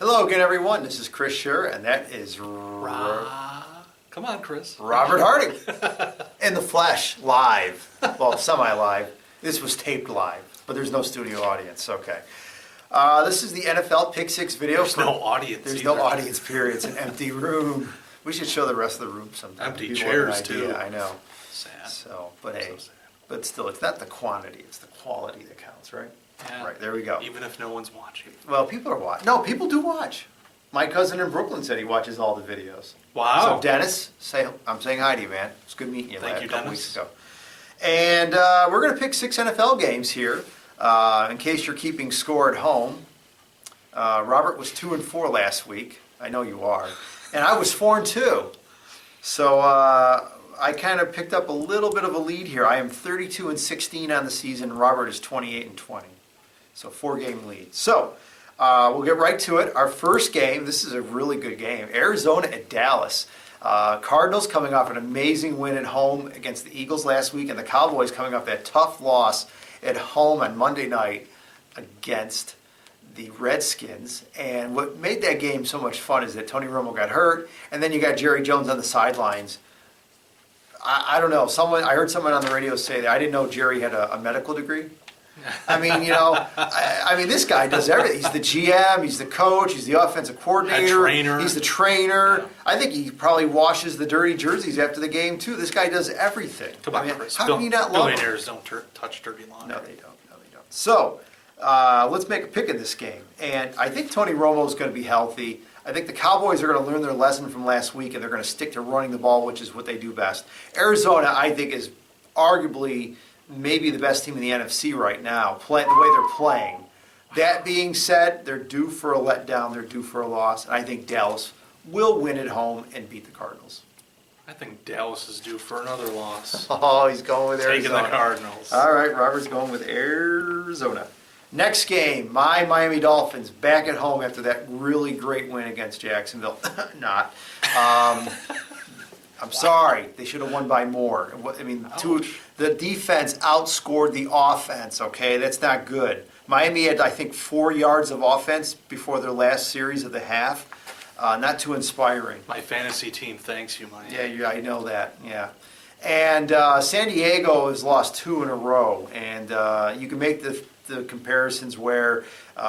Hello again, everyone. This is Chris Scher, and that is Come on, Chris. Robert Harding in the flesh, live. Well, semi-live. This was taped live, but there's no studio audience. Okay. This is the NFL Pick Six video. There's no audience. There's either. no audience. Period. It's an empty room. We should show the rest of the room sometime. Empty chairs too. I know. Sad. So, but hey, So sad. but still, it's not the quantity; it's the quality that counts, right? Yeah. Right. There we go. Even if no one's watching. Well, people are watching. No, people do watch. My cousin in Brooklyn said he watches all the videos. Wow. So Dennis, I'm saying hi to you, man. It's good meeting you. Thank you, a couple Dennis. weeks ago. And we're going to pick 6 NFL games here, in case you're keeping score at home. Robert was 2-4 last week. I know you are. And I was 4-2. So I kind of picked up a little bit of a lead here. I am 32-16 on the season. Robert is 28-20. So 4-game lead. So we'll get right to it. Our first game, this is a really good game. Arizona at Dallas. Cardinals coming off an amazing win at home against the Eagles last week, and the Cowboys coming off that tough loss at home on Monday night against the Redskins. And what made that game so much fun is that Tony Romo got hurt, and then you got Jerry Jones on the sidelines. I don't know. I heard someone on the radio say that I didn't know Jerry had a medical degree. I mean, I mean, this guy does everything. He's the GM, he's the coach, he's the offensive coordinator, he's the trainer. Yeah. I think he probably washes the dirty jerseys after the game, too. This guy does everything. Come on, I mean, Chris. how can you not love him? Billionaires don't touch dirty laundry. No, they don't. So, let's make a pick in this game. And I think Tony Romo is going to be healthy. I think the Cowboys are going to learn their lesson from last week, and they're going to stick to running the ball, which is what they do best. Arizona, I think, is arguably maybe the best team in the NFC right now, the way they're playing. That being said, they're due for a letdown. They're due for a loss. And I think Dallas will win at home and beat the Cardinals. I think Dallas is due for another loss. Oh, he's going with Arizona. Taking the Cardinals. All right, Robert's going with Arizona. Next game, my Miami Dolphins back at home after that really great win against Jacksonville. Not. I'm sorry. They should have won by more. I mean, the defense outscored the offense, okay? That's not good. Miami had, I think, 4 yards of offense before their last series of the half. Not too inspiring. My fantasy team thanks you, Mike. Yeah, I know that, yeah. And San Diego has lost 2 in a row. And you can make the comparisons where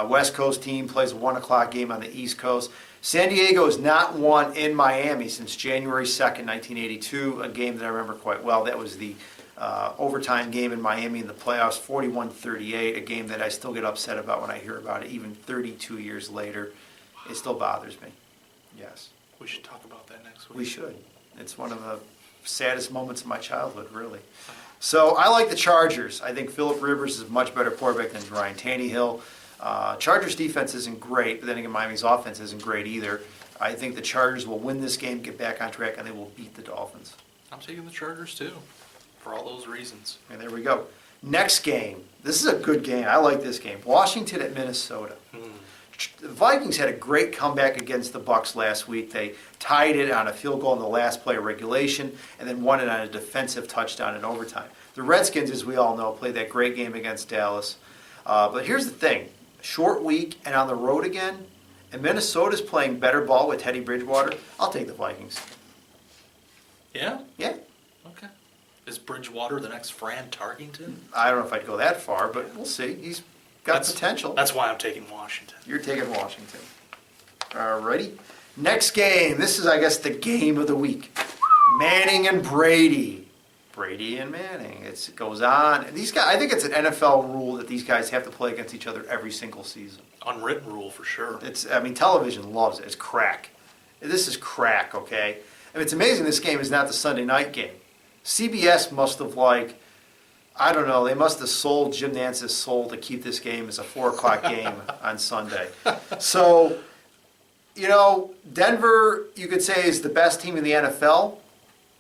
West Coast team plays a 1 o'clock game on the East Coast. San Diego has not won in Miami since January 2nd, 1982, a game that I remember quite well. That was the overtime game in Miami in the playoffs, 41-38, a game that I still get upset about when I hear about it, even 32 years later. It still bothers me. Yes. We should talk about that next week. We should. It's one of the saddest moments of my childhood, really. So I like the Chargers. I think Phillip Rivers is a much better quarterback than Ryan Tannehill. Chargers defense isn't great, but then again, Miami's offense isn't great either. I think the Chargers will win this game, get back on track, and they will beat the Dolphins. I'm taking the Chargers too, for all those reasons. And there we go. Next game. This is a good game. I like this game. Washington at Minnesota. The Vikings had a great comeback against the Bucs last week. They tied it on a field goal in the last play of regulation and then won it on a defensive touchdown in overtime. The Redskins, as we all know, played that great game against Dallas. But here's the thing. Short week and on the road again, and Minnesota's playing better ball with Teddy Bridgewater. I'll take the Vikings. Yeah? Yeah. Okay. Is Bridgewater the next Fran Tarkington? I don't know if I'd go that far, but we'll see. He's got potential. That's why I'm taking Washington. You're taking Washington. Alrighty. Next game. This is, I guess, the game of the week. Manning and Brady. Brady and Manning. It goes on. These guys. I think it's an NFL rule that these guys have to play against each other every single season. Unwritten rule for sure. Television loves it. It's crack. This is crack, okay? And it's amazing this game is not the Sunday night game. CBS must have I don't know, they must have sold Jim Nance's soul to keep this game as a 4 o'clock game on Sunday. So, Denver, you could say, is the best team in the NFL.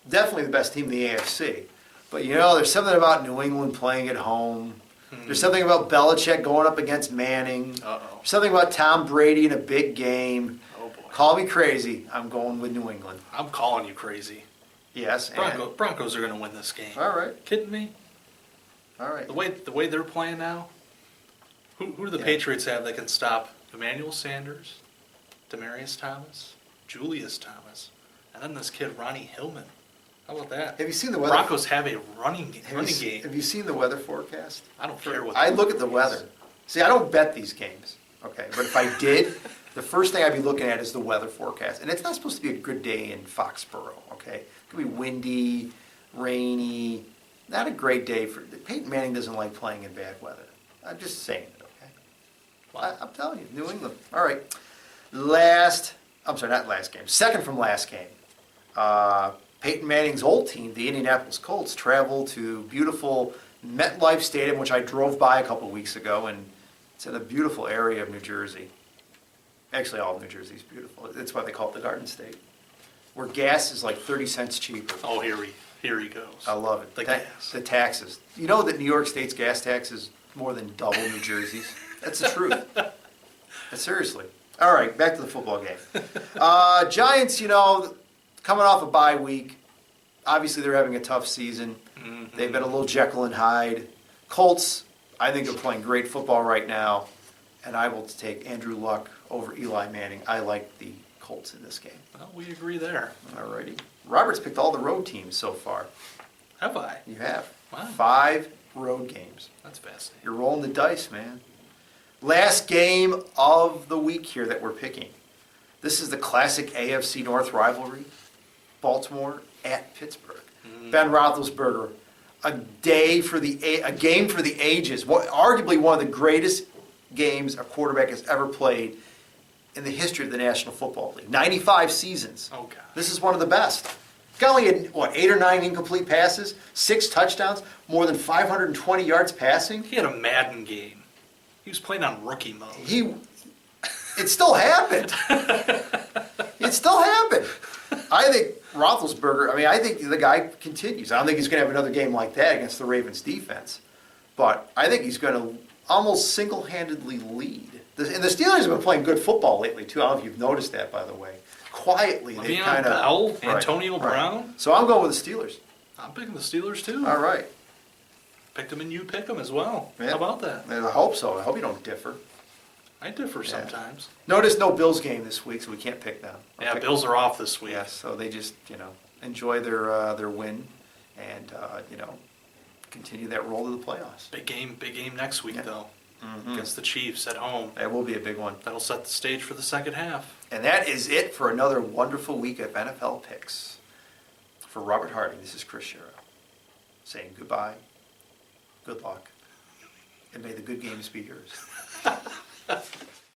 Definitely the best team in the AFC. But, there's something about New England playing at home. There's something about Belichick going up against Manning. Uh-oh. There's something about Tom Brady in a big game. Oh, boy. Call me crazy. I'm going with New England. I'm calling you crazy. Yes. Broncos are going to win this game. All right. Kidding me? All right. The way they're playing now, who do the Patriots have that can stop Emmanuel Sanders, Demarius Thomas, Julius Thomas, and then this kid Ronnie Hillman. How about that? Have you seen the weather? Broncos have a running game. Have you seen the weather forecast? I don't care what. I look at the weather. See, I don't bet these games, okay? But if I did, the first thing I'd be looking at is the weather forecast. And it's not supposed to be a good day in Foxborough, okay? It could be windy, rainy, not a great day for... Peyton Manning doesn't like playing in bad weather. I'm just saying it, okay? Well, I'm telling you, New England. All right. Not last game. Second from last game. Peyton Manning's old team, the Indianapolis Colts, traveled to beautiful MetLife Stadium, which I drove by a couple weeks ago, and it's in a beautiful area of New Jersey. Actually, all of New Jersey is beautiful. That's why they call it the Garden State, where gas is like 30 cents cheaper. Oh, here he goes. I love it. The gas. The taxes. You know that New York State's gas tax is more than double New Jersey's? That's the truth. Seriously. All right, back to the football game. Giants, coming off a bye week. Obviously, they're having a tough season. Mm-hmm. They've been a little Jekyll and Hyde. Colts, I think, are playing great football right now, and I will take Andrew Luck over Eli Manning. I like the Colts in this game. Well, we agree there. All righty. Robert's picked all the road teams so far. Have I? You have. Wow. 5 road games. That's fascinating. You're rolling the dice, man. Last game of the week here that we're picking. This is the classic AFC North rivalry. Baltimore at Pittsburgh. Ben Roethlisberger, a game for the ages. Arguably one of the greatest games a quarterback has ever played in the history of the National Football League. 95 seasons. Oh, God. This is one of the best. He only had, 8 or 9 incomplete passes, 6 touchdowns, more than 520 yards passing. He had a Madden game. He was playing on rookie mode. It still happened. It still happened. I think Roethlisberger, I think the guy continues. I don't think he's going to have another game like that against the Ravens defense. But I think he's going to almost single-handedly lead. And the Steelers have been playing good football lately, too. I don't know if you've noticed that, by the way. Quietly, they kind of... Bell, Antonio Brown. So I'm going with the Steelers. I'm picking the Steelers, too. All right. Picked them and you pick them as well. Yeah. How about that? I hope so. I hope you don't differ. I differ sometimes. Notice no Bills game this week, so we can't pick them. Bills are off this week. Yeah, so they just, enjoy their win and, continue that roll to the playoffs. Big game next week, though. Mm-hmm. Against the Chiefs at home. That will be a big one. That'll set the stage for the second half. And that is it for another wonderful week of NFL picks. For Robert Harding, this is Chris Sciria saying goodbye, good luck, and may the good games be yours.